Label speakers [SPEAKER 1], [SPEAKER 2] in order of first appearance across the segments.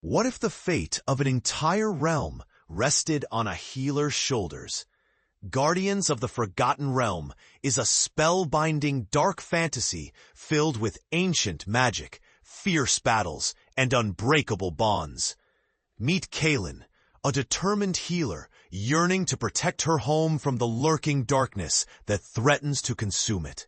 [SPEAKER 1] What if the fate of an entire realm rested on a healer's shoulders? Guardians of the Forgotten Realm is a spellbinding dark fantasy filled with ancient magic, fierce battles, and unbreakable bonds. Meet Kaelin, a determined healer yearning to protect her home from the lurking darkness that threatens to consume it.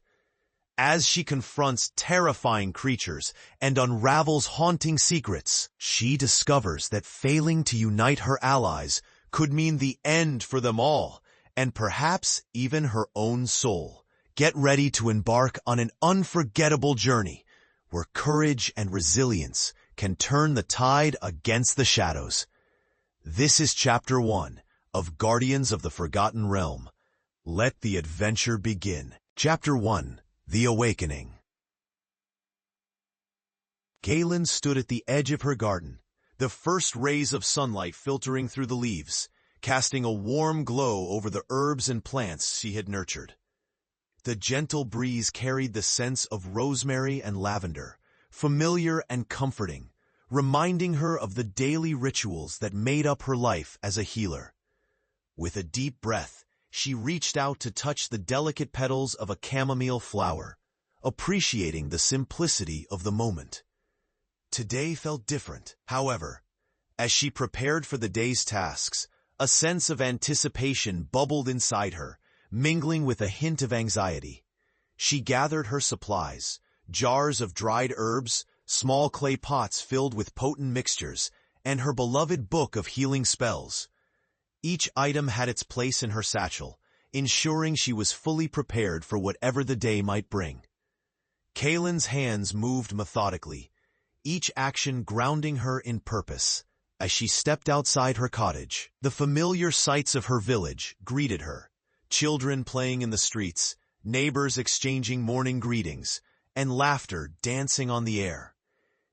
[SPEAKER 1] As she confronts terrifying creatures and unravels haunting secrets, she discovers that failing to unite her allies could mean the end for them all, and perhaps even her own soul. Get ready to embark on an unforgettable journey, where courage and resilience can turn the tide against the shadows. This is Chapter 1 of Guardians of the Forgotten Realm. Let the adventure begin. Chapter 1. The Awakening. Kaelin stood at the edge of her garden, the first rays of sunlight filtering through the leaves, casting a warm glow over the herbs and plants she had nurtured. The gentle breeze carried the scents of rosemary and lavender, familiar and comforting, reminding her of the daily rituals that made up her life as a healer. With a deep breath, she reached out to touch the delicate petals of a chamomile flower, appreciating the simplicity of the moment. Today felt different, however. As she prepared for the day's tasks, a sense of anticipation bubbled inside her, mingling with a hint of anxiety. She gathered her supplies, jars of dried herbs, small clay pots filled with potent mixtures, and her beloved book of healing spells. Each item had its place in her satchel, ensuring she was fully prepared for whatever the day might bring. Kaelin's hands moved methodically, each action grounding her in purpose. As she stepped outside her cottage, the familiar sights of her village greeted her. Children playing in the streets, neighbors exchanging morning greetings, and laughter dancing on the air.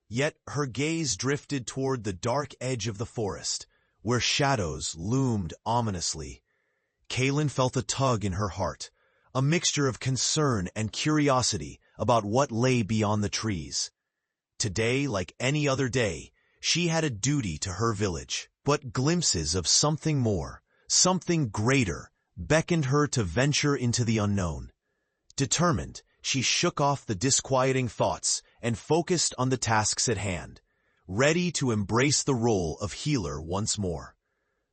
[SPEAKER 1] Yet her gaze drifted toward the dark edge of the forest, where shadows loomed ominously. Kaelin felt a tug in her heart, a mixture of concern and curiosity about what lay beyond the trees. Today, like any other day, she had a duty to her village, but glimpses of something more, something greater, beckoned her to venture into the unknown. Determined, she shook off the disquieting thoughts and focused on the tasks at hand, ready to embrace the role of healer once more.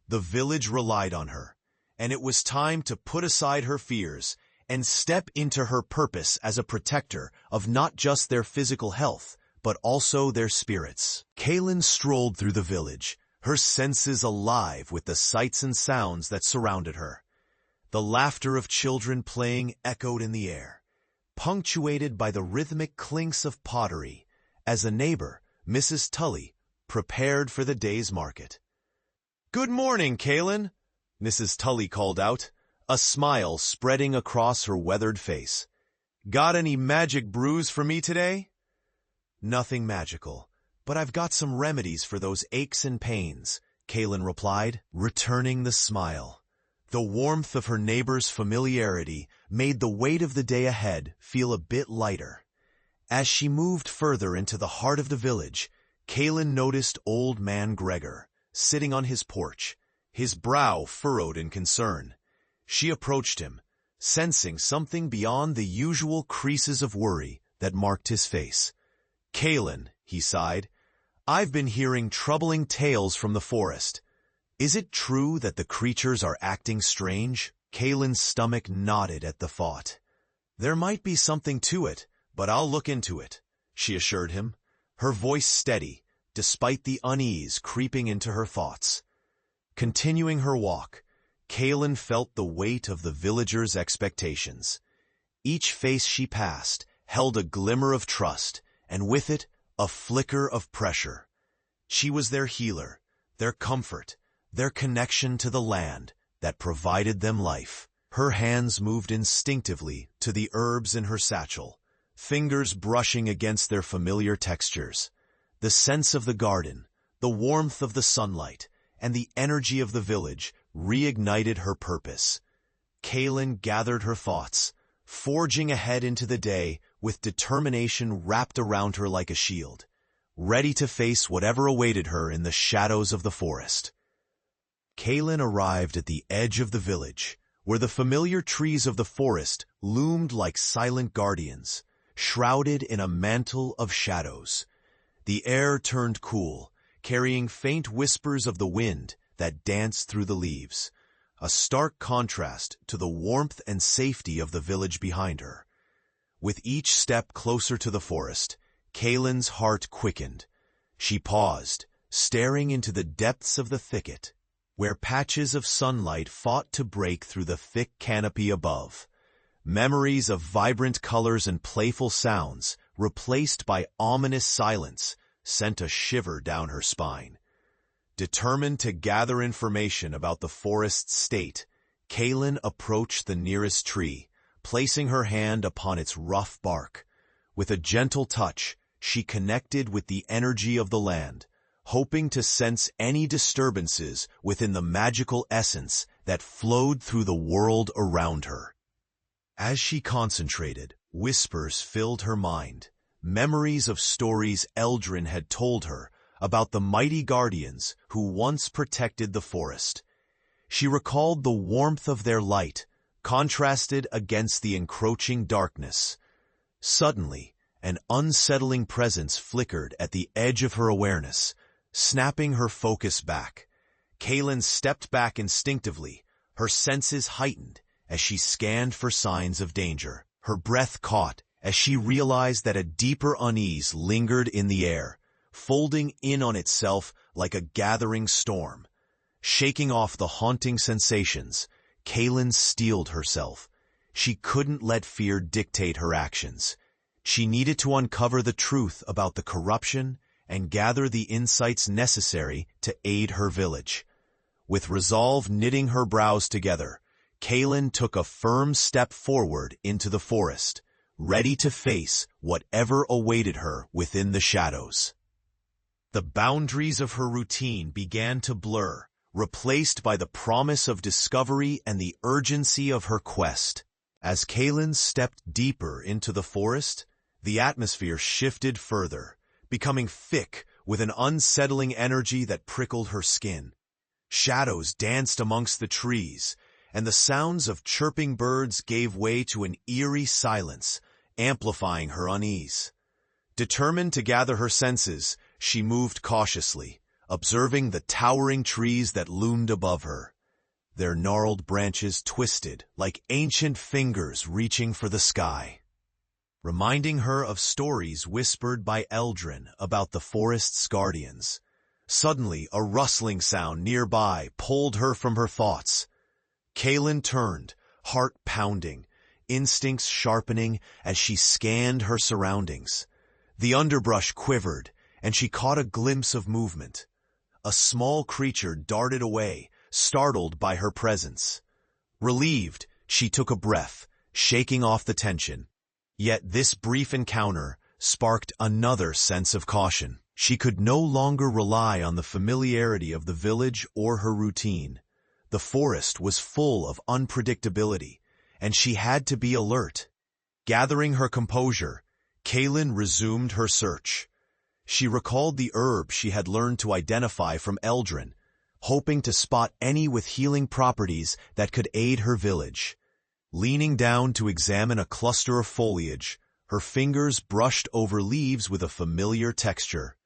[SPEAKER 1] The village relied on her, and it was time to put aside her fears and step into her purpose as a protector of not just their physical health, but also their spirits. Kaelin strolled through the village, her senses alive with the sights and sounds that surrounded her. The laughter of children playing echoed in the air, punctuated by the rhythmic clinks of pottery, as a neighbor, Mrs. Tully, prepared for the day's market. "Good morning, Kaelin," Mrs. Tully called out, a smile spreading across her weathered face. "Got any magic brews for me today?" "Nothing magical, but I've got some remedies for those aches and pains," Kaelin replied, returning the smile. The warmth of her neighbor's familiarity made the weight of the day ahead feel a bit lighter. As she moved further into the heart of the village, Kaelin noticed Old Man Gregor, sitting on his porch, his brow furrowed in concern. She approached him, sensing something beyond the usual creases of worry that marked his face. "Kaelin," he sighed, "I've been hearing troubling tales from the forest. Is it true that the creatures are acting strange?" Kaelin's stomach knotted at the thought. "There might be something to it, but I'll look into it," she assured him, her voice steady, despite the unease creeping into her thoughts. Continuing her walk, Kaelin felt the weight of the villagers' expectations. Each face she passed held a glimmer of trust, and with it, a flicker of pressure. She was their healer, their comfort, their connection to the land that provided them life. Her hands moved instinctively to the herbs in her satchel, fingers brushing against their familiar textures. The scents of the garden, the warmth of the sunlight, and the energy of the village reignited her purpose. Kaelin gathered her thoughts, forging ahead into the day with determination wrapped around her like a shield. ready to face whatever awaited her in the shadows of the forest. Kaelin arrived at the edge of the village, where the familiar trees of the forest loomed like silent guardians, shrouded in a mantle of shadows. The air turned cool, carrying faint whispers of the wind that danced through the leaves, a stark contrast to the warmth and safety of the village behind her. With each step closer to the forest, Kaelin's heart quickened. She paused, staring into the depths of the thicket, where patches of sunlight fought to break through the thick canopy above. Memories of vibrant colors and playful sounds, replaced by ominous silence, sent a shiver down her spine. Determined to gather information about the forest's state, Kaelin approached the nearest tree, placing her hand upon its rough bark. With a gentle touch, she connected with the energy of the land, hoping to sense any disturbances within the magical essence that flowed through the world around her. As she concentrated, whispers filled her mind, memories of stories Eldrin had told her about the mighty guardians who once protected the forest. She recalled the warmth of their light, contrasted against the encroaching darkness. Suddenly, an unsettling presence flickered at the edge of her awareness, snapping her focus back. Kaelin stepped back instinctively, her senses heightened as she scanned for signs of danger. Her breath caught as she realized that a deeper unease lingered in the air, folding in on itself like a gathering storm. Shaking off the haunting sensations, Kaelin steeled herself. She couldn't let fear dictate her actions. She needed to uncover the truth about the corruption and gather the insights necessary to aid her village. With resolve knitting her brows together, Kaelin took a firm step forward into the forest, ready to face whatever awaited her within the shadows. The boundaries of her routine began to blur, replaced by the promise of discovery and the urgency of her quest. As Kaelin stepped deeper into the forest, the atmosphere shifted further, becoming thick with an unsettling energy that prickled her skin. Shadows danced amongst the trees, and the sounds of chirping birds gave way to an eerie silence, amplifying her unease. Determined to gather her senses, she moved cautiously, observing the towering trees that loomed above her. Their gnarled branches twisted like ancient fingers reaching for the sky, reminding her of stories whispered by Eldrin about the forest's guardians. Suddenly, a rustling sound nearby pulled her from her thoughts. Kaelin turned, heart pounding, instincts sharpening as she scanned her surroundings. The underbrush quivered, and she caught a glimpse of movement. A small creature darted away, startled by her presence. Relieved, she took a breath, shaking off the tension. Yet this brief encounter sparked another sense of caution. She could no longer rely on the familiarity of the village or her routine. The forest was full of unpredictability, and she had to be alert. Gathering her composure, Kaelin resumed her search. She recalled the herbs she had learned to identify from Eldrin, hoping to spot any with healing properties that could aid her village. Leaning down to examine a cluster of foliage, her fingers brushed over leaves with a familiar texture.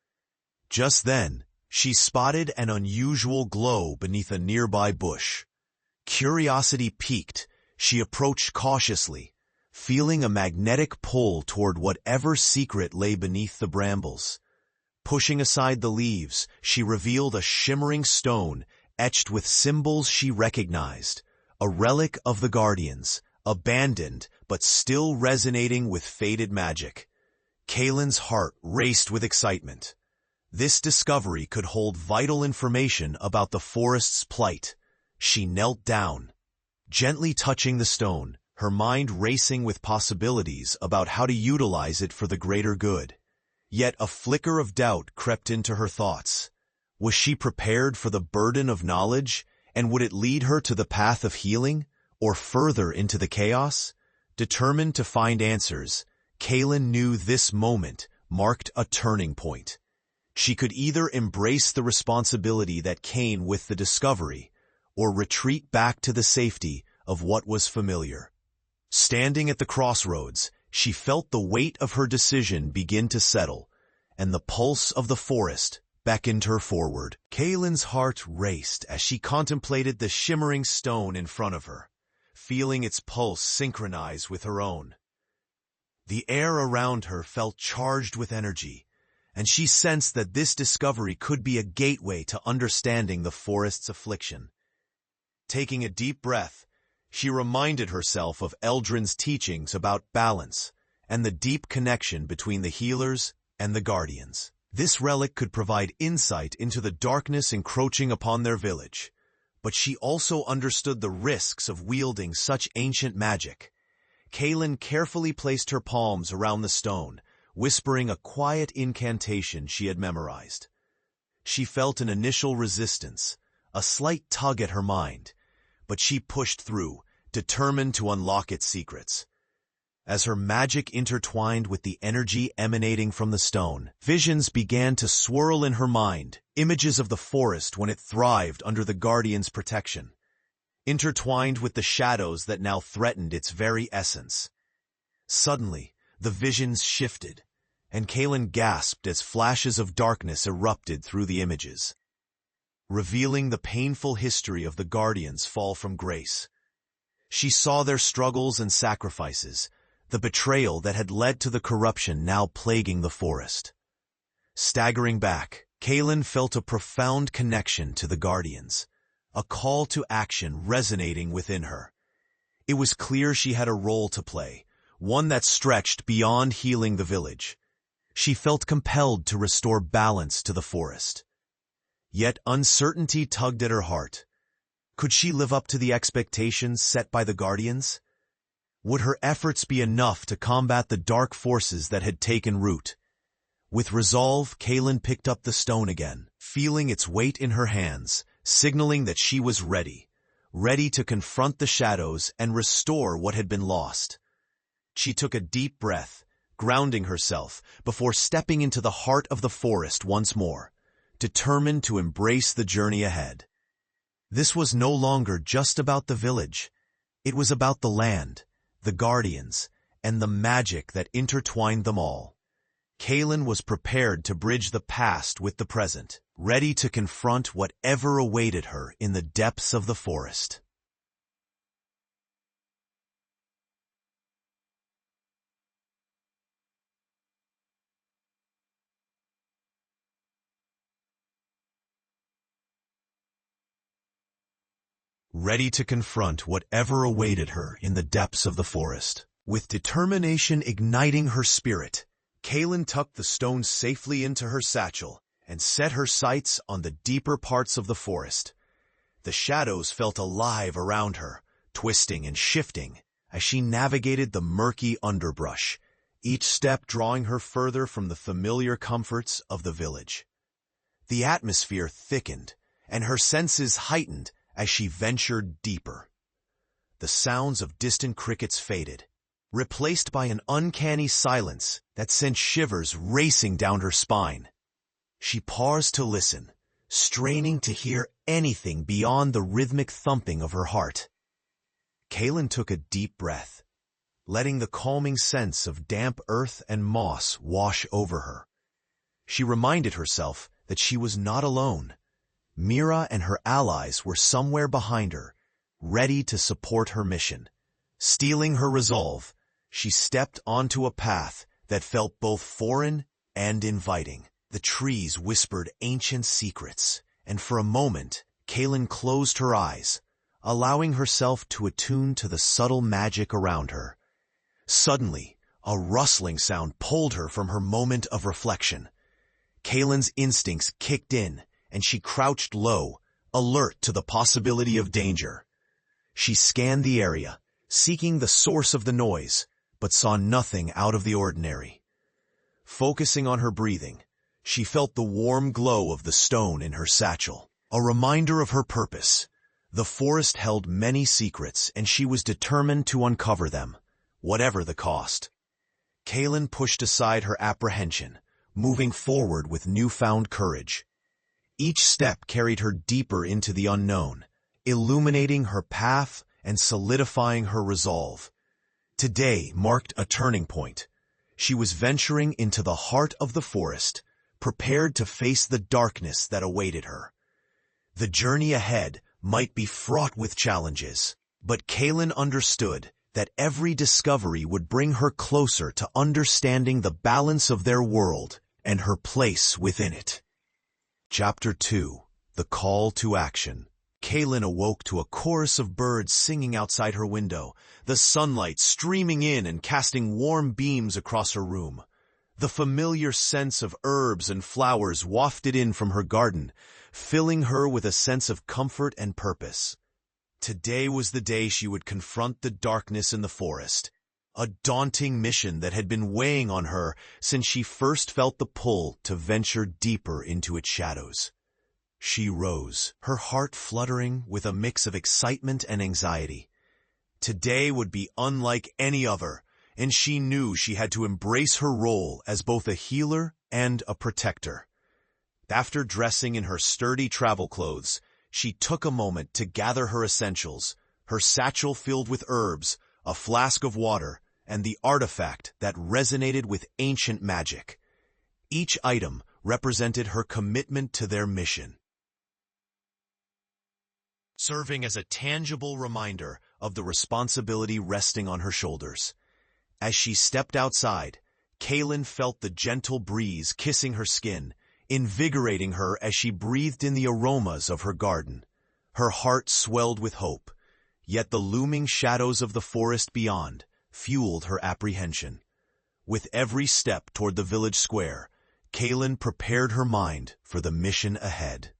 [SPEAKER 1] Just then, she spotted an unusual glow beneath a nearby bush. Curiosity piqued, she approached cautiously, feeling a magnetic pull toward whatever secret lay beneath the brambles. Pushing aside the leaves, she revealed a shimmering stone etched with symbols she recognized, a relic of the Guardians, abandoned but still resonating with faded magic. Kaelin's heart raced with excitement. This discovery could hold vital information about the forest's plight. She knelt down, gently touching the stone, her mind racing with possibilities about how to utilize it for the greater good. Yet a flicker of doubt crept into her thoughts. Was she prepared for the burden of knowledge, and would it lead her to the path of healing, or further into the chaos? Determined to find answers, Kaelin knew this moment marked a turning point. She could either embrace the responsibility that came with the discovery, or retreat back to the safety of what was familiar. Standing at the crossroads, she felt the weight of her decision begin to settle, and the pulse of the forest beckoned her forward. Kaelin's heart raced as she contemplated the shimmering stone in front of her, feeling its pulse synchronize with her own. The air around her felt charged with energy, and she sensed that this discovery could be a gateway to understanding the forest's affliction. Taking a deep breath, she reminded herself of Eldrin's teachings about balance and the deep connection between the healers and the guardians. This relic could provide insight into the darkness encroaching upon their village, but she also understood the risks of wielding such ancient magic. Kaelin carefully placed her palms around the stone, whispering a quiet incantation she had memorized. She felt an initial resistance, a slight tug at her mind, but she pushed through, determined to unlock its secrets. As her magic intertwined with the energy emanating from the stone, visions began to swirl in her mind, images of the forest when it thrived under the Guardian's protection, intertwined with the shadows that now threatened its very essence. Suddenly, the visions shifted, and Kaelin gasped as flashes of darkness erupted through the images, revealing the painful history of the Guardians' fall from grace. She saw their struggles and sacrifices, the betrayal that had led to the corruption now plaguing the forest. Staggering back, Kaelin felt a profound connection to the Guardians, a call to action resonating within her. It was clear she had a role to play, one that stretched beyond healing the village. She felt compelled to restore balance to the forest. Yet uncertainty tugged at her heart. Could she live up to the expectations set by the Guardians? Would her efforts be enough to combat the dark forces that had taken root? With resolve, Kaelin picked up the stone again, feeling its weight in her hands, signaling that she was ready to confront the shadows and restore what had been lost. She took a deep breath, grounding herself before stepping into the heart of the forest once more, determined to embrace the journey ahead. This was no longer just about the village. It was about the land, the Guardians, and the magic that intertwined them all. Kaelin was prepared to bridge the past with the present, ready to confront whatever awaited her in the depths of the forest. Ready to confront whatever awaited her in the depths of the forest. With determination igniting her spirit, Kaelin tucked the stone safely into her satchel and set her sights on the deeper parts of the forest. The shadows felt alive around her, twisting and shifting as she navigated the murky underbrush, each step drawing her further from the familiar comforts of the village. The atmosphere thickened, and her senses heightened as she ventured deeper. The sounds of distant crickets faded, replaced by an uncanny silence that sent shivers racing down her spine. She paused to listen, straining to hear anything beyond the rhythmic thumping of her heart. Kaelin took a deep breath, letting the calming sense of damp earth and moss wash over her. She reminded herself that she was not alone. Mira and her allies were somewhere behind her, ready to support her mission. Steeling her resolve, she stepped onto a path that felt both foreign and inviting. The trees whispered ancient secrets, and for a moment, Kaelin closed her eyes, allowing herself to attune to the subtle magic around her. Suddenly, a rustling sound pulled her from her moment of reflection. Kaelin's instincts kicked in, and she crouched low, alert to the possibility of danger. She scanned the area, seeking the source of the noise, but saw nothing out of the ordinary. Focusing on her breathing, she felt the warm glow of the stone in her satchel, a reminder of her purpose. The forest held many secrets, and she was determined to uncover them, whatever the cost. Kaelin pushed aside her apprehension, moving forward with newfound courage. Each step carried her deeper into the unknown, illuminating her path and solidifying her resolve. Today marked a turning point. She was venturing into the heart of the forest, prepared to face the darkness that awaited her. The journey ahead might be fraught with challenges, but Kaelin understood that every discovery would bring her closer to understanding the balance of their world and her place within it. Chapter 2. The Call to Action. Kaelin awoke to a chorus of birds singing outside her window, the sunlight streaming in and casting warm beams across her room. The familiar scents of herbs and flowers wafted in from her garden, filling her with a sense of comfort and purpose. Today was the day she would confront the darkness in the forest, a daunting mission that had been weighing on her since she first felt the pull to venture deeper into its shadows. She rose, her heart fluttering with a mix of excitement and anxiety. Today would be unlike any other, and she knew she had to embrace her role as both a healer and a protector. After dressing in her sturdy travel clothes, she took a moment to gather her essentials, her satchel filled with herbs, a flask of water, and the artifact that resonated with ancient magic. Each item represented her commitment to their mission, serving as a tangible reminder of the responsibility resting on her shoulders. As she stepped outside, Kaelin felt the gentle breeze kissing her skin, invigorating her as she breathed in the aromas of her garden. Her heart swelled with hope, yet the looming shadows of the forest beyond fueled her apprehension. With every step toward the village square, Kaelin prepared her mind for the mission ahead.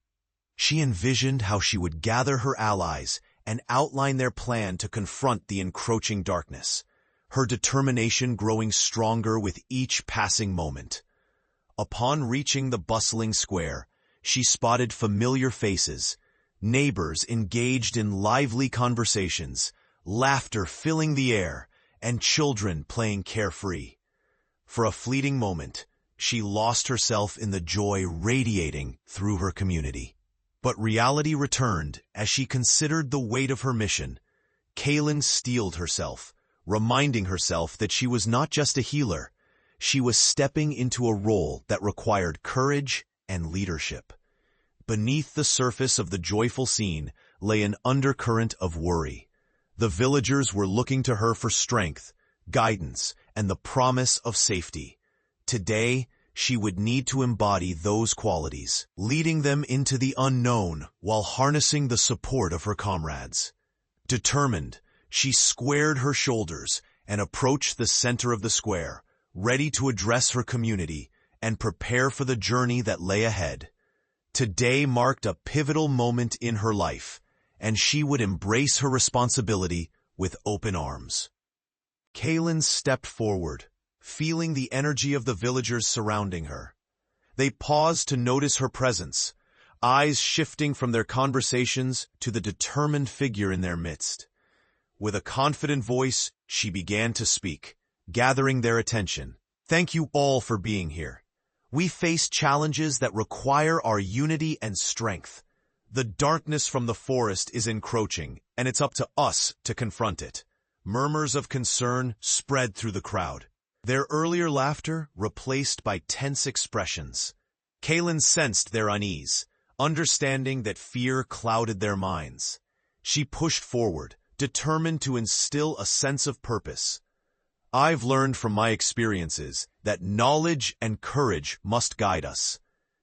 [SPEAKER 1] She envisioned how she would gather her allies and outline their plan to confront the encroaching darkness, her determination growing stronger with each passing moment. Upon reaching the bustling square, she spotted familiar faces, neighbors engaged in lively conversations, laughter filling the air, and children playing carefree. For a fleeting moment, she lost herself in the joy radiating through her community. But reality returned as she considered the weight of her mission. Kaelin steeled herself, reminding herself that she was not just a healer. She was stepping into a role that required courage and leadership. Beneath the surface of the joyful scene lay an undercurrent of worry. The villagers were looking to her for strength, guidance, and the promise of safety. Today, she would need to embody those qualities, leading them into the unknown while harnessing the support of her comrades. Determined, she squared her shoulders and approached the center of the square, ready to address her community and prepare for the journey that lay ahead. Today marked a pivotal moment in her life, and she would embrace her responsibility with open arms. Kaelin stepped forward, feeling the energy of the villagers surrounding her. They paused to notice her presence, eyes shifting from their conversations to the determined figure in their midst. With a confident voice, she began to speak, gathering their attention. "Thank you all for being here. We face challenges that require our unity and strength. The darkness from the forest is encroaching, and it's up to us to confront it." Murmurs of concern spread through the crowd, their earlier laughter replaced by tense expressions. Kaelin sensed their unease, understanding that fear clouded their minds. She pushed forward, determined to instill a sense of purpose. "I've learned from my experiences that knowledge and courage must guide us.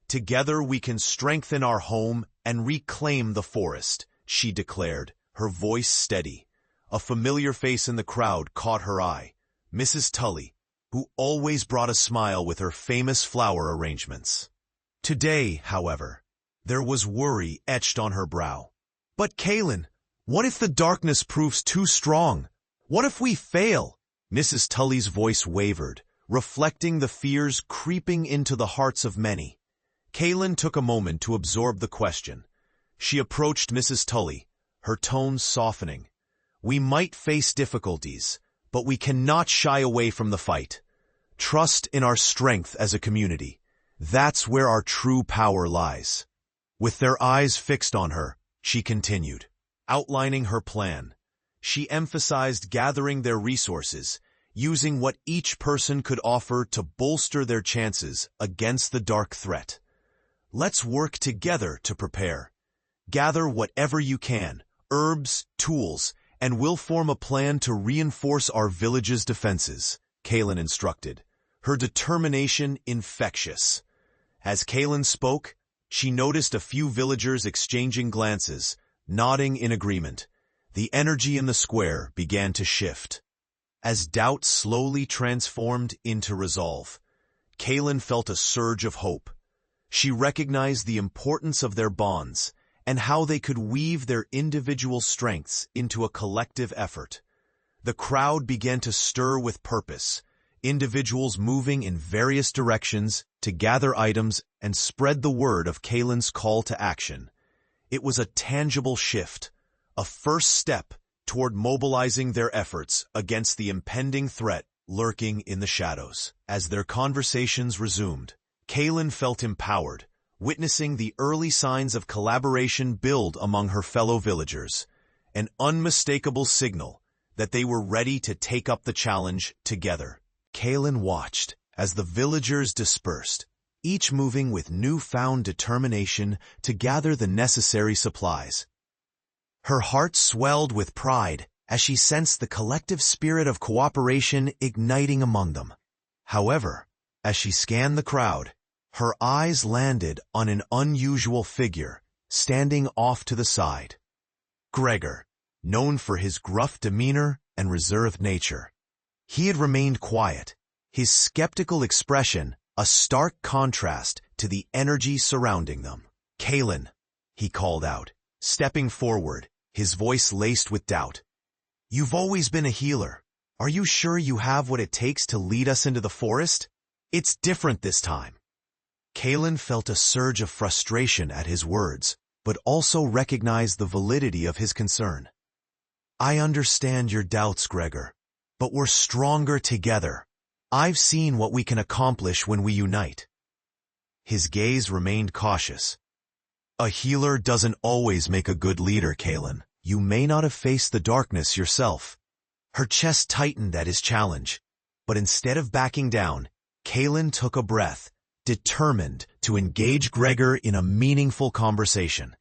[SPEAKER 1] Together we can strengthen our home and reclaim the forest," she declared, her voice steady. A familiar face in the crowd caught her eye, Mrs. Tully, who always brought a smile with her famous flower arrangements. Today, however, there was worry etched on her brow. "But Kaelin, what if the darkness proves too strong? What if we fail?" Mrs. Tully's voice wavered, reflecting the fears creeping into the hearts of many. Kaelin took a moment to absorb the question. She approached Mrs. Tully, her tones softening. "We might face difficulties, but we cannot shy away from the fight. Trust in our strength as a community. That's where our true power lies. With their eyes fixed on her, she continued, outlining her plan. She emphasized gathering their resources, using what each person could offer to bolster their chances against the dark threat. Let's work together to prepare. Gather whatever you can, herbs, tools, and we'll form a plan to reinforce our village's defenses, Kaelin instructed, her determination infectious. As Kaelin spoke, she noticed a few villagers exchanging glances, nodding in agreement. The energy in the square began to shift. As doubt slowly transformed into resolve, Kaelin felt a surge of hope. She recognized the importance of their bonds and how they could weave their individual strengths into a collective effort. The crowd began to stir with purpose, individuals moving in various directions to gather items and spread the word of Kaelin's call to action. It was a tangible shift, a first step toward mobilizing their efforts against the impending threat lurking in the shadows. As their conversations resumed, Kaelin felt empowered, witnessing the early signs of collaboration build among her fellow villagers, an unmistakable signal that they were ready to take up the challenge together. Kaelin watched as the villagers dispersed, each moving with newfound determination to gather the necessary supplies. Her heart swelled with pride as she sensed the collective spirit of cooperation igniting among them. However, as she scanned the crowd, her eyes landed on an unusual figure standing off to the side. Gregor, known for his gruff demeanor and reserved nature. He had remained quiet, his skeptical expression a stark contrast to the energy surrounding them. "Kaelin," he called out, stepping forward, his voice laced with doubt. "You've always been a healer. Are you sure you have what it takes to lead us into the forest? It's different this time." Kaelin felt a surge of frustration at his words, but also recognized the validity of his concern. "I understand your doubts, Gregor, but we're stronger together. I've seen what we can accomplish when we unite." His gaze remained cautious. "A healer doesn't always make a good leader, Kaelin. You may not have faced the darkness yourself." Her chest tightened at his challenge, but instead of backing down, Kaelin took a breath, determined to engage Gregor in a meaningful conversation.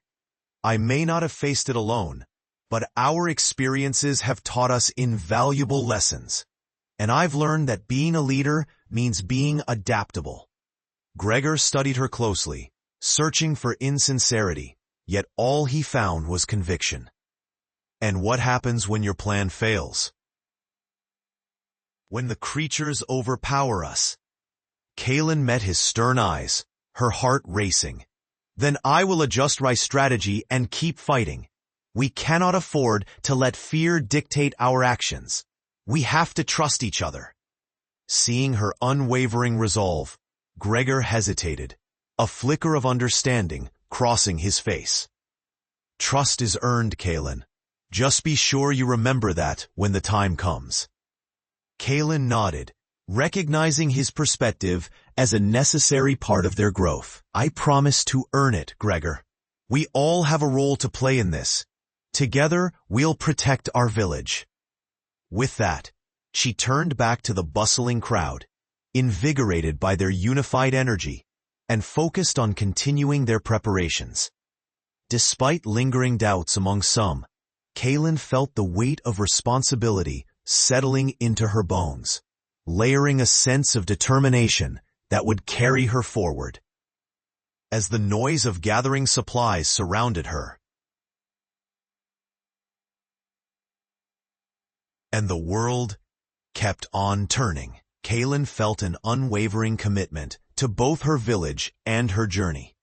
[SPEAKER 1] "I may not have faced it alone, but our experiences have taught us invaluable lessons. And I've learned that being a leader means being adaptable." Gregor studied her closely, searching for insincerity, yet all he found was conviction. "And what happens when your plan fails?" "When the creatures overpower us." Kaelin met his stern eyes, her heart racing. "Then I will adjust my strategy and keep fighting. We cannot afford to let fear dictate our actions. We have to trust each other." Seeing her unwavering resolve, Gregor hesitated, a flicker of understanding crossing his face. "Trust is earned, Kaelin. Just be sure you remember that when the time comes." Kaelin nodded, recognizing his perspective as a necessary part of their growth. "I promise to earn it, Gregor. We all have a role to play in this. Together, we'll protect our village." With that, she turned back to the bustling crowd, invigorated by their unified energy, and focused on continuing their preparations. Despite lingering doubts among some, Kaelin felt the weight of responsibility settling into her bones, layering a sense of determination that would carry her forward. As the noise of gathering supplies surrounded her, and the world kept on turning, Kaelin felt an unwavering commitment to both her village and her journey.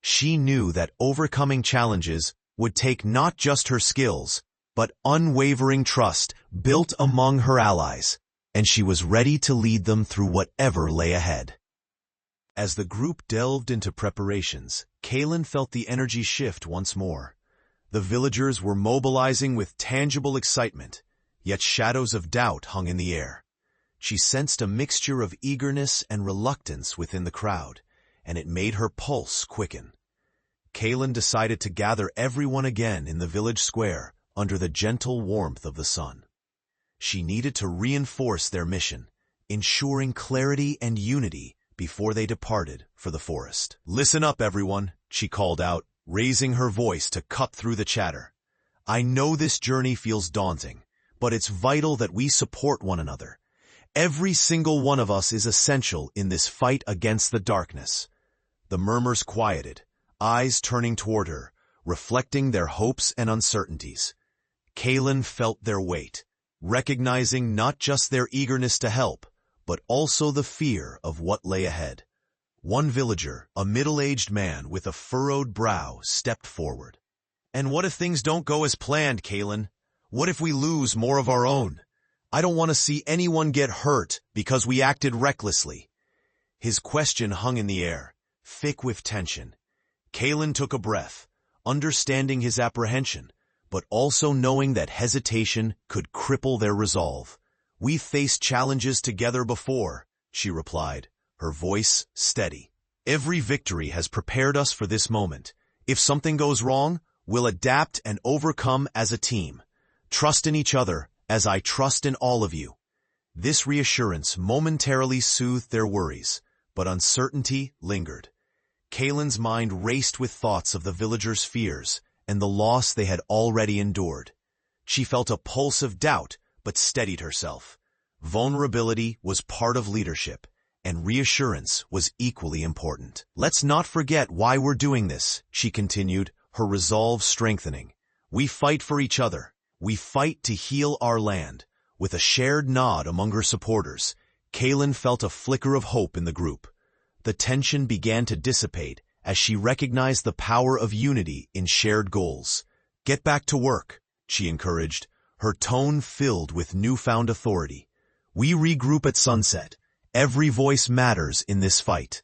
[SPEAKER 1] She knew that overcoming challenges would take not just her skills, but unwavering trust built among her allies, and she was ready to lead them through whatever lay ahead. As the group delved into preparations, Kaelin felt the energy shift once more. The villagers were mobilizing with tangible excitement, yet shadows of doubt hung in the air. She sensed a mixture of eagerness and reluctance within the crowd, and it made her pulse quicken. Kaelin decided to gather everyone again in the village square under the gentle warmth of the sun. She needed to reinforce their mission, ensuring clarity and unity before they departed for the forest. "Listen up, everyone," she called out, raising her voice to cut through the chatter. "I know this journey feels daunting, but it's vital that we support one another. Every single one of us is essential in this fight against the darkness." The murmurs quieted, eyes turning toward her, reflecting their hopes and uncertainties. Kaelin felt their weight, recognizing not just their eagerness to help, but also the fear of what lay ahead. One villager, a middle-aged man with a furrowed brow, stepped forward. "And what if things don't go as planned, Kaelin? What if we lose more of our own? I don't want to see anyone get hurt because we acted recklessly." His question hung in the air, thick with tension. Kaelin took a breath, understanding his apprehension, but also knowing that hesitation could cripple their resolve. "We've faced challenges together before," she replied, her voice steady. "Every victory has prepared us for this moment. If something goes wrong, we'll adapt and overcome as a team. Trust in each other, as I trust in all of you." This reassurance momentarily soothed their worries, but uncertainty lingered. Kaelin's mind raced with thoughts of the villagers' fears and the loss they had already endured. She felt a pulse of doubt, but steadied herself. Vulnerability was part of leadership, and reassurance was equally important. "Let's not forget why we're doing this," she continued, her resolve strengthening. "We fight for each other. We fight to heal our land." With a shared nod among her supporters, Kaelin felt a flicker of hope in the group. The tension began to dissipate as she recognized the power of unity in shared goals. "Get back to work," she encouraged, her tone filled with newfound authority. "We regroup at sunset. Every voice matters in this fight."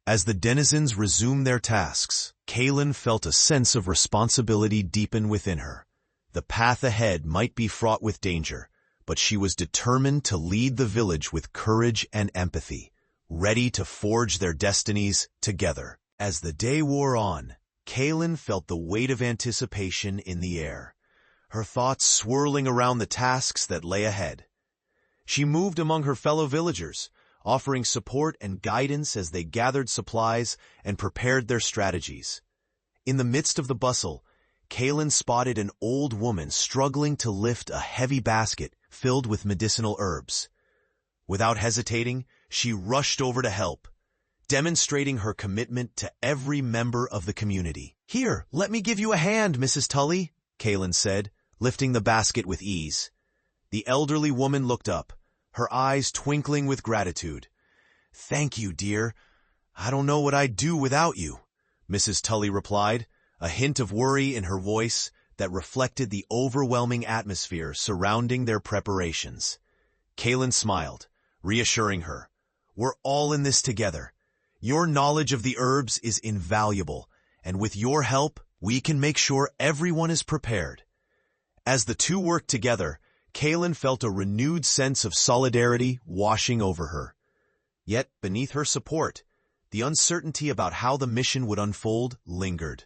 [SPEAKER 1] As the denizens resumed their tasks, Kaelin felt a sense of responsibility deepen within her. The path ahead might be fraught with danger, but she was determined to lead the village with courage and empathy, ready to forge their destinies together. As the day wore on, Kaelin felt the weight of anticipation in the air, her thoughts swirling around the tasks that lay ahead. She moved among her fellow villagers, offering support and guidance as they gathered supplies and prepared their strategies. In the midst of the bustle, Kaelin spotted an old woman struggling to lift a heavy basket filled with medicinal herbs. Without hesitating, she rushed over to help, demonstrating her commitment to every member of the community. "Here, let me give you a hand, Mrs. Tully," Kaelin said, lifting the basket with ease. The elderly woman looked up, her eyes twinkling with gratitude. "Thank you, dear. I don't know what I'd do without you," Mrs. Tully replied, a hint of worry in her voice that reflected the overwhelming atmosphere surrounding their preparations. Kaelin smiled, reassuring her. "We're all in this together. Your knowledge of the herbs is invaluable, and with your help, we can make sure everyone is prepared." As the two worked together, Kaelin felt a renewed sense of solidarity washing over her. Yet, beneath her support, the uncertainty about how the mission would unfold lingered.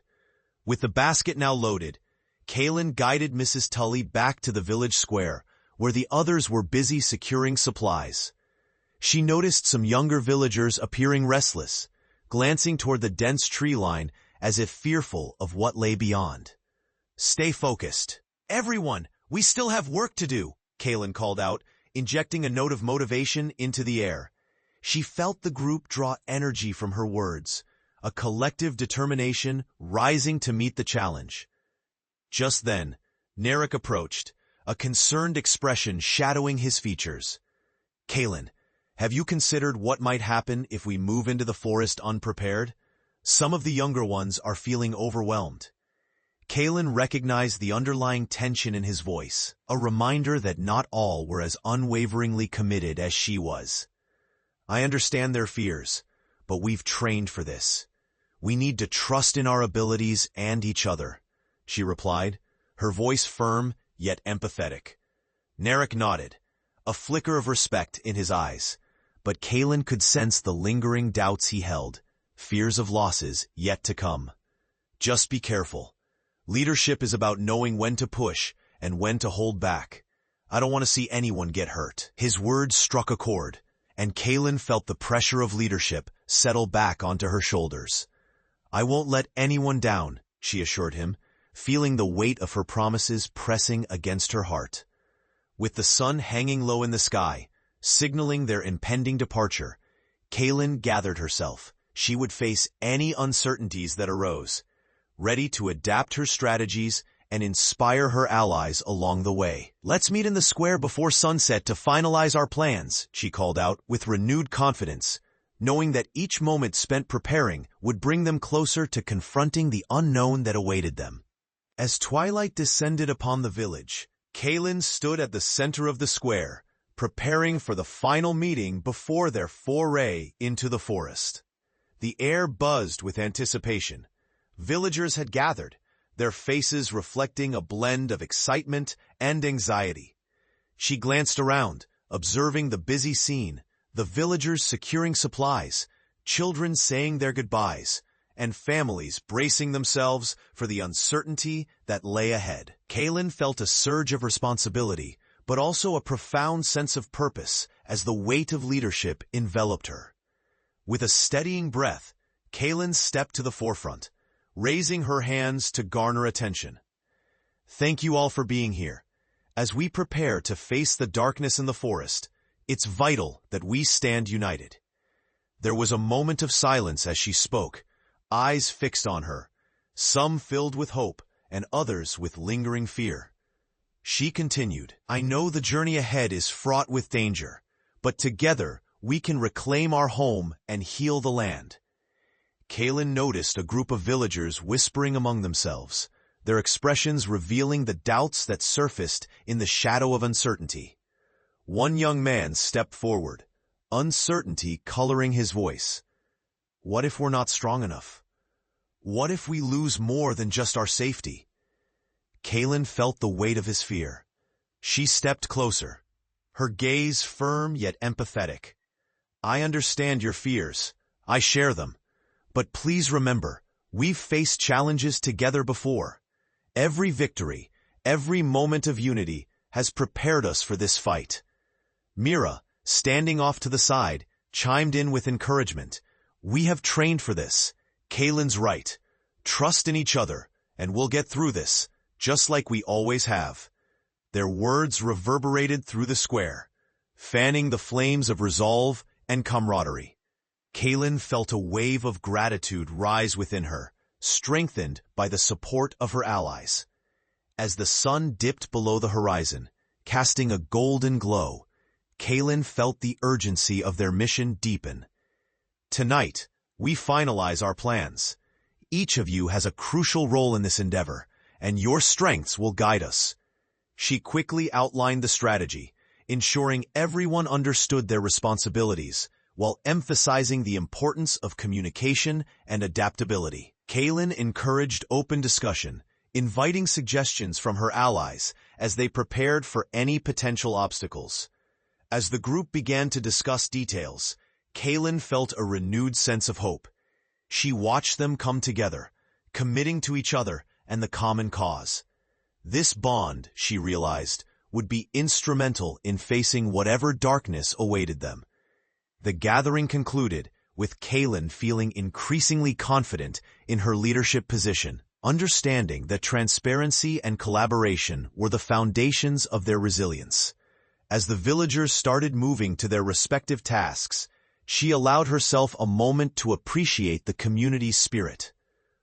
[SPEAKER 1] With the basket now loaded, Kaelin guided Mrs. Tully back to the village square, where the others were busy securing supplies. She noticed some younger villagers appearing restless, glancing toward the dense tree line as if fearful of what lay beyond. "Stay focused. Everyone, we still have work to do," Kaelin called out, injecting a note of motivation into the air. She felt the group draw energy from her words, a collective determination rising to meet the challenge. Just then, Narek approached, a concerned expression shadowing his features. "Kaelin, have you considered what might happen if we move into the forest unprepared? Some of the younger ones are feeling overwhelmed." Kaelin recognized the underlying tension in his voice, a reminder that not all were as unwaveringly committed as she was. "I understand their fears, but we've trained for this. We need to trust in our abilities and each other," she replied, her voice firm yet empathetic. Narek nodded, a flicker of respect in his eyes, but Kaelin could sense the lingering doubts he held, fears of losses yet to come. Just be careful. Leadership is about knowing when to push and when to hold back. I don't want to see anyone get hurt. His words struck a chord, and Kaelin felt the pressure of leadership settle back onto her shoulders. I won't let anyone down, she assured him, feeling the weight of her promises pressing against her heart. With the sun hanging low in the sky, signaling their impending departure, Kaelin gathered herself. She would face any uncertainties that arose, ready to adapt her strategies and inspire her allies along the way. Let's meet in the square before sunset to finalize our plans, she called out with renewed confidence, knowing that each moment spent preparing would bring them closer to confronting the unknown that awaited them. As twilight descended upon the village, Kaelin stood at the center of the square, preparing for the final meeting before their foray into the forest. The air buzzed with anticipation. Villagers had gathered, their faces reflecting a blend of excitement and anxiety. She glanced around, observing the busy scene, the villagers securing supplies, children saying their goodbyes, and families bracing themselves for the uncertainty that lay ahead. Kaelin felt a surge of responsibility, but also a profound sense of purpose as the weight of leadership enveloped her. With a steadying breath, Kaelin stepped to the forefront, raising her hands to garner attention. Thank you all for being here. As we prepare to face the darkness in the forest, it's vital that we stand united. There was a moment of silence as she spoke, eyes fixed on her, some filled with hope and others with lingering fear. She continued, I know the journey ahead is fraught with danger, but together we can reclaim our home and heal the land. Kaelin noticed a group of villagers whispering among themselves, their expressions revealing the doubts that surfaced in the shadow of uncertainty. One young man stepped forward, uncertainty coloring his voice. What if we're not strong enough? What if we lose more than just our safety? Kaelin felt the weight of his fear. She stepped closer, her gaze firm yet empathetic. I understand your fears. I share them. But please remember, we've faced challenges together before. Every victory, every moment of unity has prepared us for this fight. Mira, standing off to the side, chimed in with encouragement. We have trained for this. Kaelin's right. Trust in each other, and we'll get through this, just like we always have. Their words reverberated through the square, fanning the flames of resolve and camaraderie. Kaelin felt a wave of gratitude rise within her, strengthened by the support of her allies. As the sun dipped below the horizon, casting a golden glow, Kaelin felt the urgency of their mission deepen. Tonight, we finalize our plans. Each of you has a crucial role in this endeavor, and your strengths will guide us. She quickly outlined the strategy, ensuring everyone understood their responsibilities, while emphasizing the importance of communication and adaptability. Kaelin encouraged open discussion, inviting suggestions from her allies as they prepared for any potential obstacles. As the group began to discuss details, Kaelin felt a renewed sense of hope. She watched them come together, committing to each other and the common cause. This bond, she realized, would be instrumental in facing whatever darkness awaited them. The gathering concluded, with Kaelin feeling increasingly confident in her leadership position, understanding that transparency and collaboration were the foundations of their resilience. As the villagers started moving to their respective tasks, she allowed herself a moment to appreciate the community's spirit.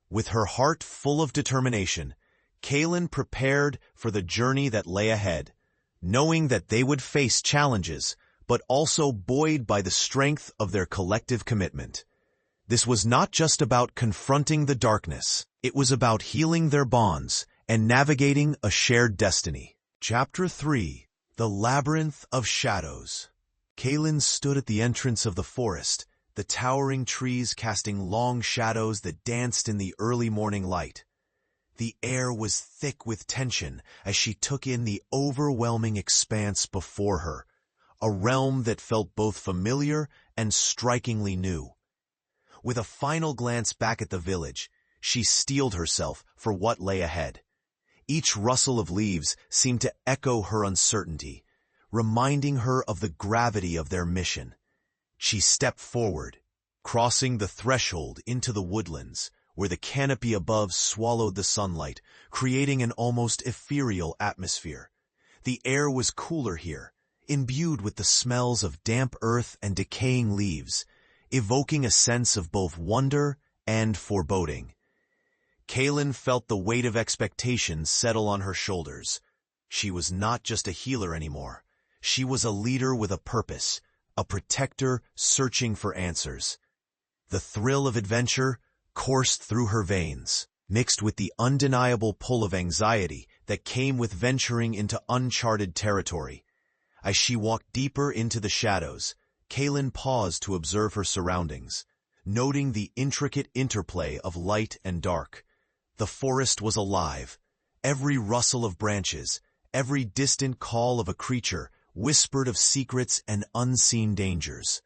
[SPEAKER 1] With her heart full of determination, Kaelin prepared for the journey that lay ahead, knowing that they would face challenges, but also buoyed by the strength of their collective commitment. This was not just about confronting the darkness, it was about healing their bonds and navigating a shared destiny. Chapter 3. The Labyrinth of Shadows. Kaelin stood at the entrance of the forest, the towering trees casting long shadows that danced in the early morning light. The air was thick with tension as she took in the overwhelming expanse before her, a realm that felt both familiar and strikingly new. With a final glance back at the village, she steeled herself for what lay ahead. Each rustle of leaves seemed to echo her uncertainty, reminding her of the gravity of their mission. She stepped forward, crossing the threshold into the woodlands, where the canopy above swallowed the sunlight, creating an almost ethereal atmosphere. The air was cooler here, imbued with the smells of damp earth and decaying leaves, evoking a sense of both wonder and foreboding. Kaelin felt the weight of expectation settle on her shoulders. She was not just a healer anymore. She was a leader with a purpose, a protector searching for answers. The thrill of adventure coursed through her veins, mixed with the undeniable pull of anxiety that came with venturing into uncharted territory. As she walked deeper into the shadows, Kaelin paused to observe her surroundings, noting the intricate interplay of light and dark. The forest was alive. Every rustle of branches, every distant call of a creature whispered of secrets and unseen dangers.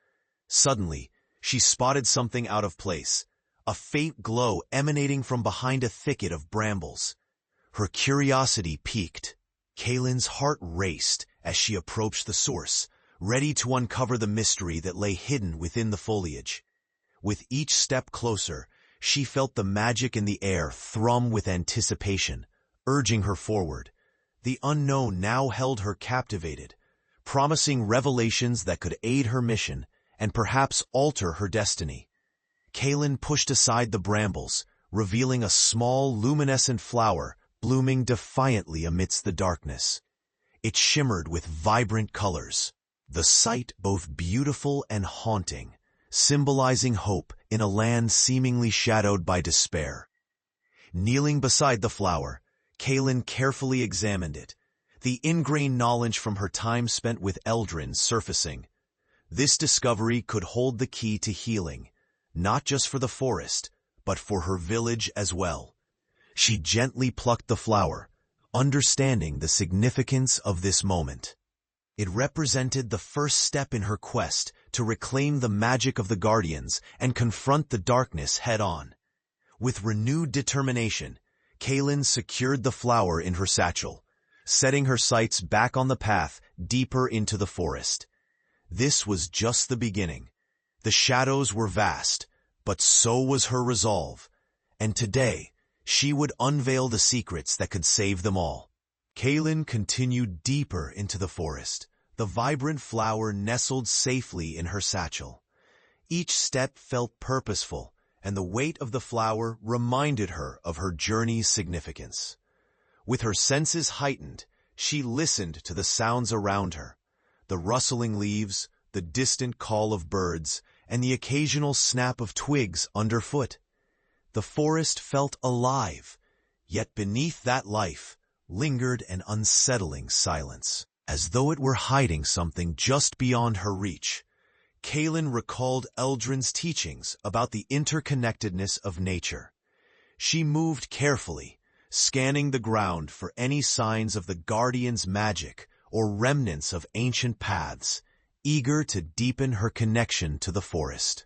[SPEAKER 1] Suddenly, she spotted something out of place, a faint glow emanating from behind a thicket of brambles. Her curiosity piqued. Kaelin's heart raced as she approached the source, ready to uncover the mystery that lay hidden within the foliage. With each step closer, she felt the magic in the air thrum with anticipation, urging her forward. The unknown now held her captivated, promising revelations that could aid her mission and perhaps alter her destiny. Kaelin pushed aside the brambles, revealing a small, luminescent flower blooming defiantly amidst the darkness. It shimmered with vibrant colors, the sight both beautiful and haunting, symbolizing hope in a land seemingly shadowed by despair. Kneeling beside the flower, Kaelin carefully examined it, the ingrained knowledge from her time spent with Eldrin surfacing. This discovery could hold the key to healing, not just for the forest, but for her village as well. She gently plucked the flower, understanding the significance of this moment. It represented the first step in her quest to reclaim the magic of the Guardians and confront the darkness head-on. With renewed determination, Kaelin secured the flower in her satchel, setting her sights back on the path deeper into the forest. This was just the beginning. The shadows were vast, but so was her resolve, and today she would unveil the secrets that could save them all. Kaelin continued deeper into the forest, the vibrant flower nestled safely in her satchel. Each step felt purposeful, and the weight of the flower reminded her of her journey's significance. With her senses heightened, she listened to the sounds around her, the rustling leaves, the distant call of birds, and the occasional snap of twigs underfoot. The forest felt alive, yet beneath that life lingered an unsettling silence, as though it were hiding something just beyond her reach. Kaelin recalled Eldrin's teachings about the interconnectedness of nature. She moved carefully, scanning the ground for any signs of the Guardian's magic or remnants of ancient paths, eager to deepen her connection to the forest.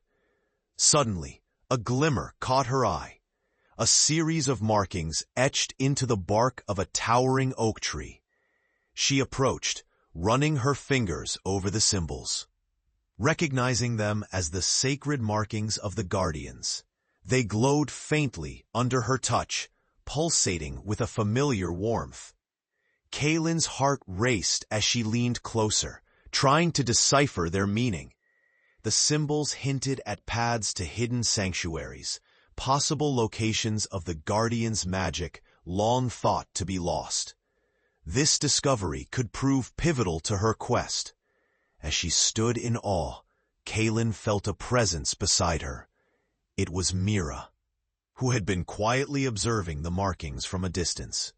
[SPEAKER 1] Suddenly, a glimmer caught her eye, a series of markings etched into the bark of a towering oak tree. She approached, running her fingers over the symbols. Recognizing them as the sacred markings of the Guardians, they glowed faintly under her touch, pulsating with a familiar warmth. Kaelin's heart raced as she leaned closer, trying to decipher their meaning. The symbols hinted at paths to hidden sanctuaries, possible locations of the Guardian's magic long thought to be lost. This discovery could prove pivotal to her quest. As she stood in awe, Kaelin felt a presence beside her. It was Mira, who had been quietly observing the markings from a distance.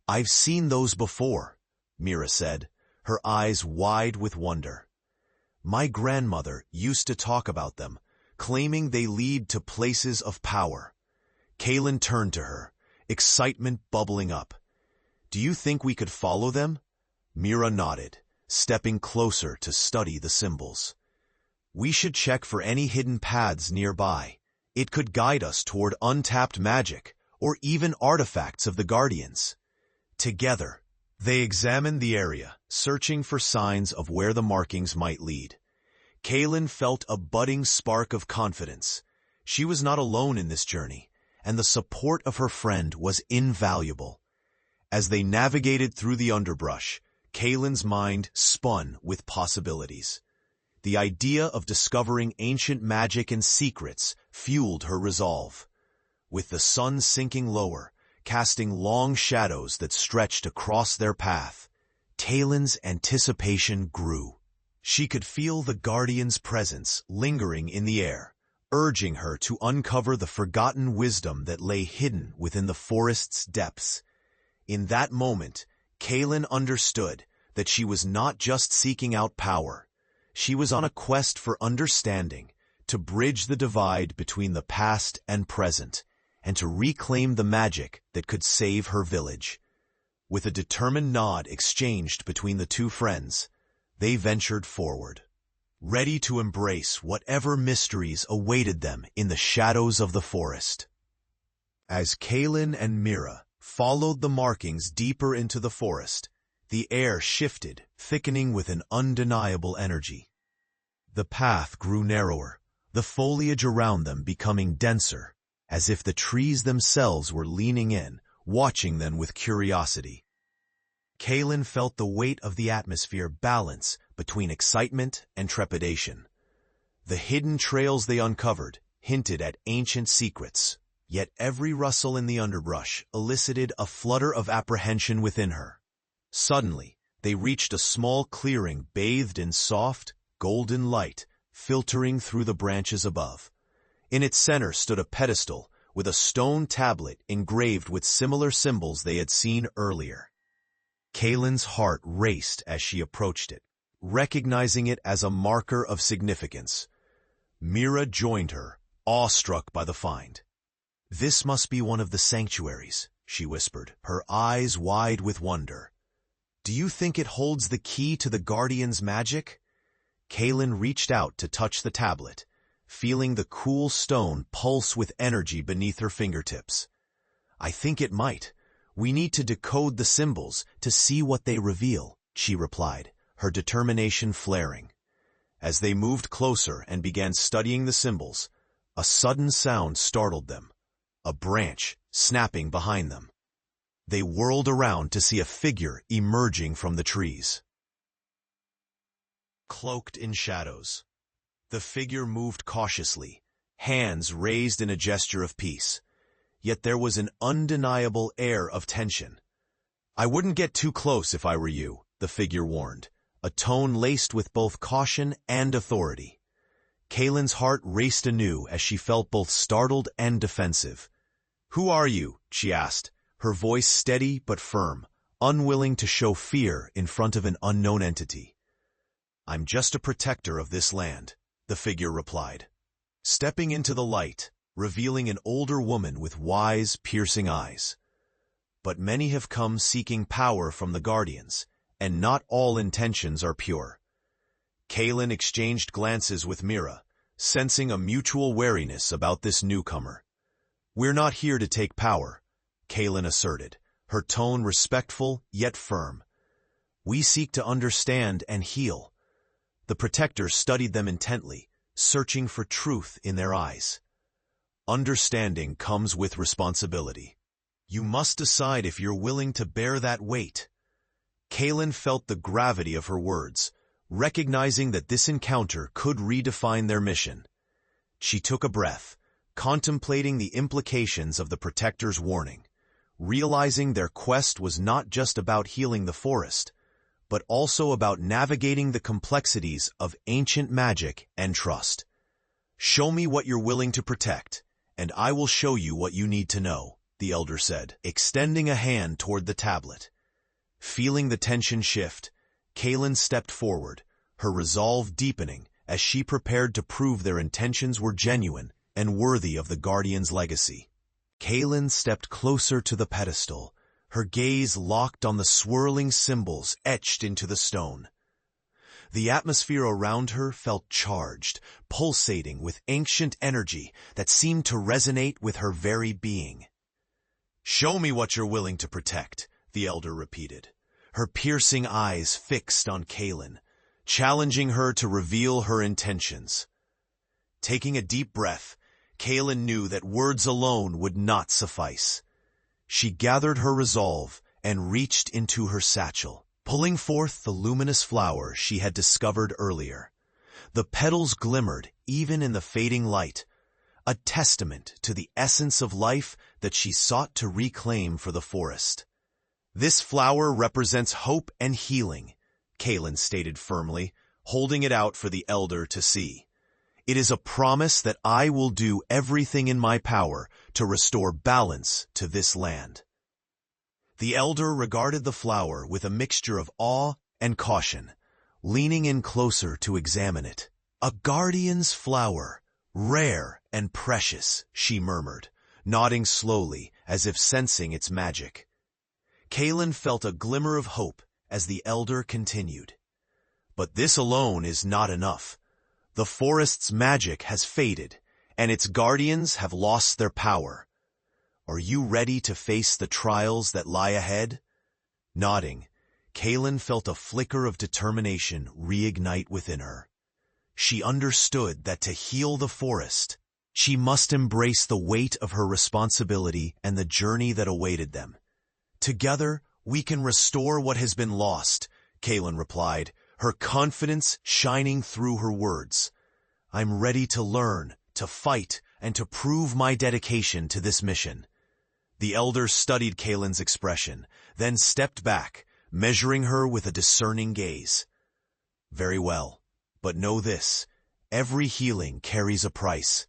[SPEAKER 1] "I've seen those before," Mira said, her eyes wide with wonder. "My grandmother used to talk about them, claiming they lead to places of power." Kaelin turned to her, excitement bubbling up. "Do you think we could follow them?" Mira nodded, stepping closer to study the symbols. "We should check for any hidden paths nearby. It could guide us toward untapped magic, or even artifacts of the Guardians. Together, they examined the area, searching for signs of where the markings might lead. Kaelin felt a budding spark of confidence. She was not alone in this journey, and the support of her friend was invaluable. As they navigated through the underbrush, Kaelin's mind spun with possibilities. The idea of discovering ancient magic and secrets fueled her resolve. With the sun sinking lower, casting long shadows that stretched across their path, Kaelin's anticipation grew. She could feel the Guardian's presence lingering in the air, urging her to uncover the forgotten wisdom that lay hidden within the forest's depths. In that moment, Kaelin understood that she was not just seeking out power. She was on a quest for understanding, to bridge the divide between the past and present, and to reclaim the magic that could save her village. With a determined nod exchanged between the two friends, they ventured forward, ready to embrace whatever mysteries awaited them in the shadows of the forest. As Kaelin and Mira followed the markings deeper into the forest, the air shifted, thickening with an undeniable energy. The path grew narrower, the foliage around them becoming denser, as if the trees themselves were leaning in, watching them with curiosity. Kaelin felt the weight of the atmosphere balance between excitement and trepidation. The hidden trails they uncovered hinted at ancient secrets, yet every rustle in the underbrush elicited a flutter of apprehension within her. Suddenly, they reached a small clearing bathed in soft, golden light filtering through the branches above. In its center stood a pedestal with a stone tablet engraved with similar symbols they had seen earlier. Kaelin's heart raced as she approached it, recognizing it as a marker of significance. Mira joined her, awestruck by the find. "This must be one of the sanctuaries," she whispered, her eyes wide with wonder. "Do you think it holds the key to the Guardian's magic?" Kaelin reached out to touch the tablet, feeling the cool stone pulse with energy beneath her fingertips. "I think it might. We need to decode the symbols to see what they reveal," she replied, her determination flaring. As they moved closer and began studying the symbols, a sudden sound startled them, a branch snapping behind them. They whirled around to see a figure emerging from the trees. Cloaked in shadows, the figure moved cautiously, hands raised in a gesture of peace. Yet there was an undeniable air of tension. "I wouldn't get too close if I were you," the figure warned, a tone laced with both caution and authority. Kaelin's heart raced anew as she felt both startled and defensive. "Who are you?" she asked, her voice steady but firm, unwilling to show fear in front of an unknown entity. "I'm just a protector of this land," the figure replied, stepping into the light, revealing an older woman with wise, piercing eyes. "But many have come seeking power from the Guardians, and not all intentions are pure." Kaelin exchanged glances with Mira, sensing a mutual wariness about this newcomer. "We're not here to take power," Kaelin asserted, her tone respectful yet firm. "We seek to understand and heal." The protectors studied them intently, searching for truth in their eyes. "Understanding comes with responsibility. You must decide if you're willing to bear that weight." Kaelin felt the gravity of her words, recognizing that this encounter could redefine their mission. She took a breath, contemplating the implications of the protector's warning, realizing their quest was not just about healing the forest, but also about navigating the complexities of ancient magic and trust. "Show me what you're willing to protect, and I will show you what you need to know," the elder said, extending a hand toward the tablet. Feeling the tension shift, Kaelin stepped forward, her resolve deepening as she prepared to prove their intentions were genuine and worthy of the Guardian's legacy. Kaelin stepped closer to the pedestal, her gaze locked on the swirling symbols etched into the stone. The atmosphere around her felt charged, pulsating with ancient energy that seemed to resonate with her very being. "Show me what you're willing to protect," the elder repeated, her piercing eyes fixed on Kaelin, challenging her to reveal her intentions. Taking a deep breath, Kaelin knew that words alone would not suffice. She gathered her resolve and reached into her satchel, pulling forth the luminous flower she had discovered earlier. The petals glimmered even in the fading light, a testament to the essence of life that she sought to reclaim for the forest. "This flower represents hope and healing," Kaelin stated firmly, holding it out for the elder to see. "It is a promise that I will do everything in my power to restore balance to this land." The elder regarded the flower with a mixture of awe and caution, leaning in closer to examine it. "A guardian's flower, rare and precious," she murmured, nodding slowly as if sensing its magic. Kaelin felt a glimmer of hope as the elder continued. "But this alone is not enough. The forest's magic has faded, and its guardians have lost their power. Are you ready to face the trials that lie ahead?" Nodding, Kaelin felt a flicker of determination reignite within her. She understood that to heal the forest, she must embrace the weight of her responsibility and the journey that awaited them. "Together, we can restore what has been lost," Kaelin replied, her confidence shining through her words. "I'm ready to learn, to fight, and to prove my dedication to this mission." The elder studied Kaelin's expression, then stepped back, measuring her with a discerning gaze. "Very well, but know this, every healing carries a price.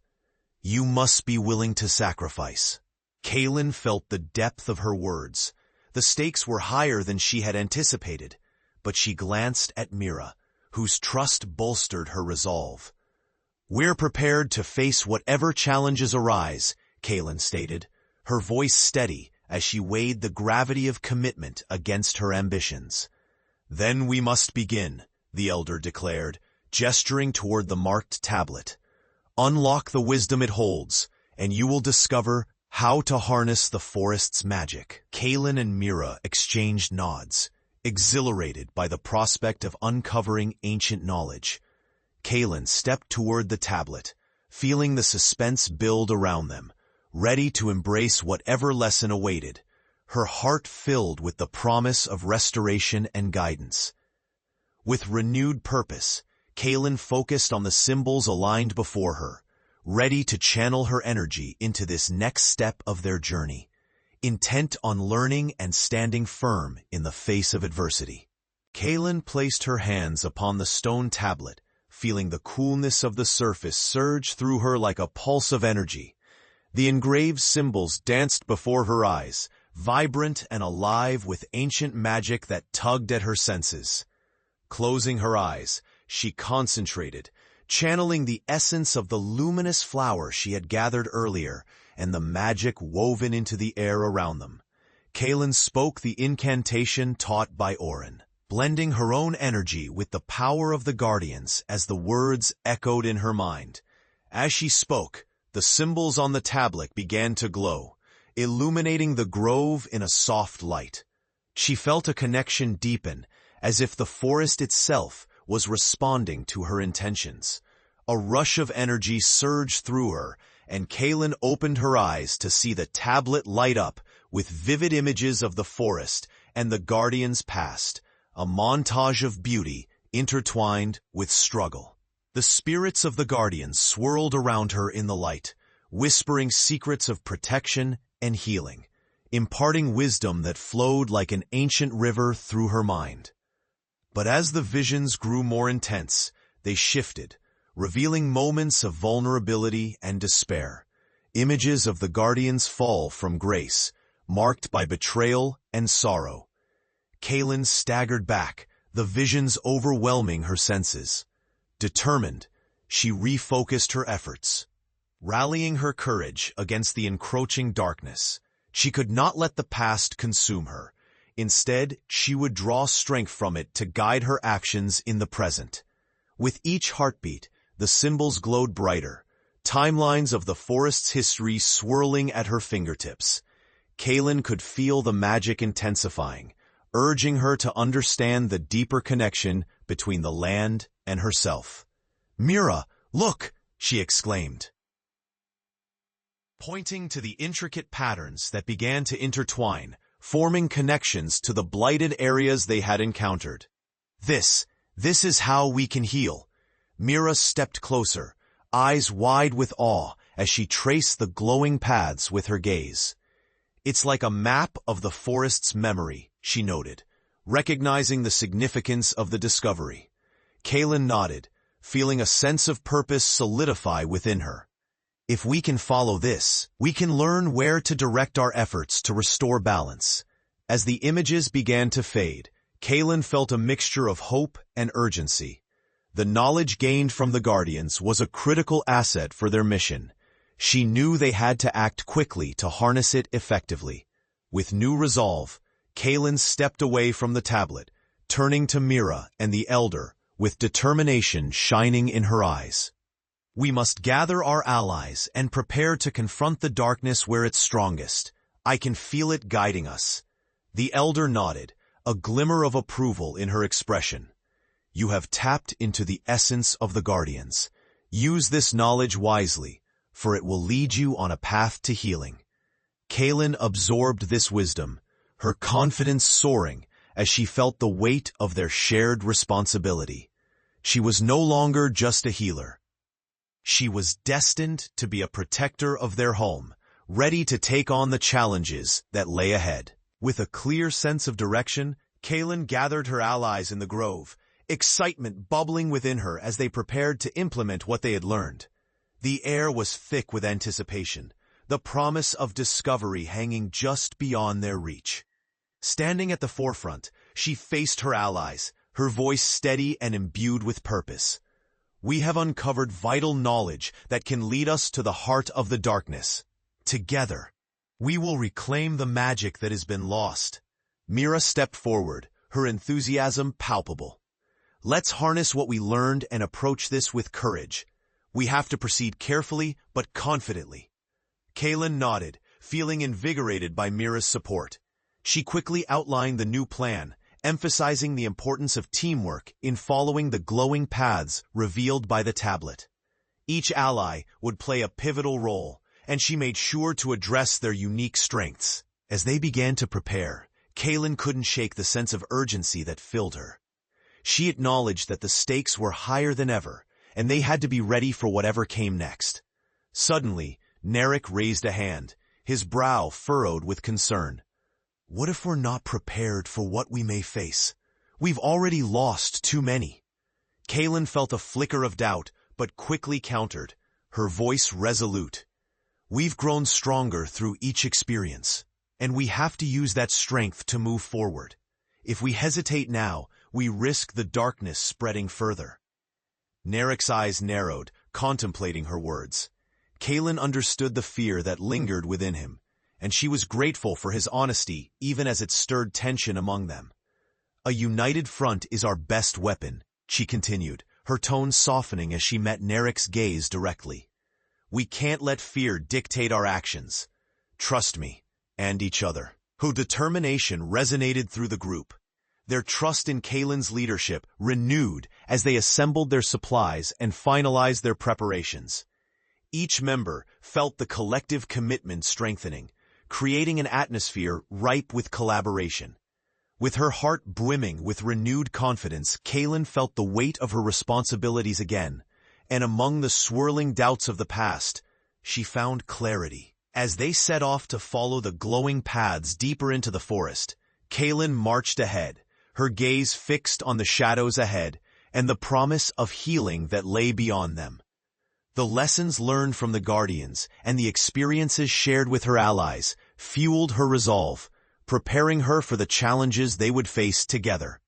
[SPEAKER 1] You must be willing to sacrifice." Kaelin felt the depth of her words. The stakes were higher than she had anticipated, but she glanced at Mira, whose trust bolstered her resolve. "We're prepared to face whatever challenges arise," Kaelin stated, her voice steady as she weighed the gravity of commitment against her ambitions. "Then we must begin," the elder declared, gesturing toward the marked tablet. "Unlock the wisdom it holds, and you will discover how to harness the forest's magic." Kaelin and Mira exchanged nods, exhilarated by the prospect of uncovering ancient knowledge. Kaelin stepped toward the tablet, feeling the suspense build around them, ready to embrace whatever lesson awaited, her heart filled with the promise of restoration and guidance. With renewed purpose, Kaelin focused on the symbols aligned before her, ready to channel her energy into this next step of their journey, intent on learning and standing firm in the face of adversity. Kaelin placed her hands upon the stone tablet, feeling the coolness of the surface surge through her like a pulse of energy. The engraved symbols danced before her eyes, vibrant and alive with ancient magic that tugged at her senses. Closing her eyes, she concentrated, channeling the essence of the luminous flower she had gathered earlier and the magic woven into the air around them. Kaelin spoke the incantation taught by Orin, blending her own energy with the power of the guardians as the words echoed in her mind. As she spoke, the symbols on the tablet began to glow, illuminating the grove in a soft light. She felt a connection deepen, as if the forest itself was responding to her intentions. A rush of energy surged through her, and Kaelin opened her eyes to see the tablet light up with vivid images of the forest and the guardian's past, a montage of beauty intertwined with struggle. The spirits of the guardians swirled around her in the light, whispering secrets of protection and healing, imparting wisdom that flowed like an ancient river through her mind. But as the visions grew more intense, they shifted, revealing moments of vulnerability and despair, images of the guardian's fall from grace, marked by betrayal and sorrow. Kaelin staggered back, the visions overwhelming her senses. Determined, she refocused her efforts. Rallying her courage against the encroaching darkness, she could not let the past consume her. Instead, she would draw strength from it to guide her actions in the present. With each heartbeat, the symbols glowed brighter, timelines of the forest's history swirling at her fingertips. Kaelin could feel the magic intensifying, urging her to understand the deeper connection between the land and herself. "Mira, look!" she exclaimed, pointing to the intricate patterns that began to intertwine, forming connections to the blighted areas they had encountered. This is how we can heal." Mira stepped closer, eyes wide with awe as she traced the glowing paths with her gaze. "It's like a map of the forest's memory," she noted, recognizing the significance of the discovery. Kaelin nodded, feeling a sense of purpose solidify within her. "If we can follow this, we can learn where to direct our efforts to restore balance." As the images began to fade, Kaelin felt a mixture of hope and urgency. The knowledge gained from the Guardians was a critical asset for their mission. She knew they had to act quickly to harness it effectively. With new resolve, Kaelin stepped away from the tablet, turning to Mira and the Elder, with determination shining in her eyes. "We must gather our allies and prepare to confront the darkness where it's strongest. I can feel it guiding us." The Elder nodded, a glimmer of approval in her expression. "You have tapped into the essence of the Guardians. Use this knowledge wisely, for it will lead you on a path to healing." Kaelin absorbed this wisdom, her confidence soaring as she felt the weight of their shared responsibility. She was no longer just a healer. She was destined to be a protector of their home, ready to take on the challenges that lay ahead. With a clear sense of direction, Kaelin gathered her allies in the grove, excitement bubbling within her as they prepared to implement what they had learned. The air was thick with anticipation, the promise of discovery hanging just beyond their reach. Standing at the forefront, she faced her allies, her voice steady and imbued with purpose. "We have uncovered vital knowledge that can lead us to the heart of the darkness. Together, we will reclaim the magic that has been lost." Mira stepped forward, her enthusiasm palpable. "Let's harness what we learned and approach this with courage. We have to proceed carefully but confidently." Kaelin nodded, feeling invigorated by Mira's support. She quickly outlined the new plan, emphasizing the importance of teamwork in following the glowing paths revealed by the tablet. Each ally would play a pivotal role, and she made sure to address their unique strengths. As they began to prepare, Kaelin couldn't shake the sense of urgency that filled her. She acknowledged that the stakes were higher than ever, and they had to be ready for whatever came next. Suddenly, Narek raised a hand, his brow furrowed with concern. "What if we're not prepared for what we may face? We've already lost too many." Kaelin felt a flicker of doubt, but quickly countered, her voice resolute. "We've grown stronger through each experience, and we have to use that strength to move forward. If we hesitate now, we risk the darkness spreading further." Narek's eyes narrowed, contemplating her words. Kaelin understood the fear that lingered within him, and she was grateful for his honesty even as it stirred tension among them. "A united front is our best weapon," she continued, her tone softening as she met Narek's gaze directly. "We can't let fear dictate our actions. Trust me, and each other." Her determination resonated through the group. Their trust in Kaelin's leadership renewed as they assembled their supplies and finalized their preparations. Each member felt the collective commitment strengthening, creating an atmosphere ripe with collaboration. With her heart brimming with renewed confidence, Kaelin felt the weight of her responsibilities again, and among the swirling doubts of the past, she found clarity. As they set off to follow the glowing paths deeper into the forest, Kaelin marched ahead, her gaze fixed on the shadows ahead and the promise of healing that lay beyond them. The lessons learned from the Guardians and the experiences shared with her allies fueled her resolve, preparing her for the challenges they would face together.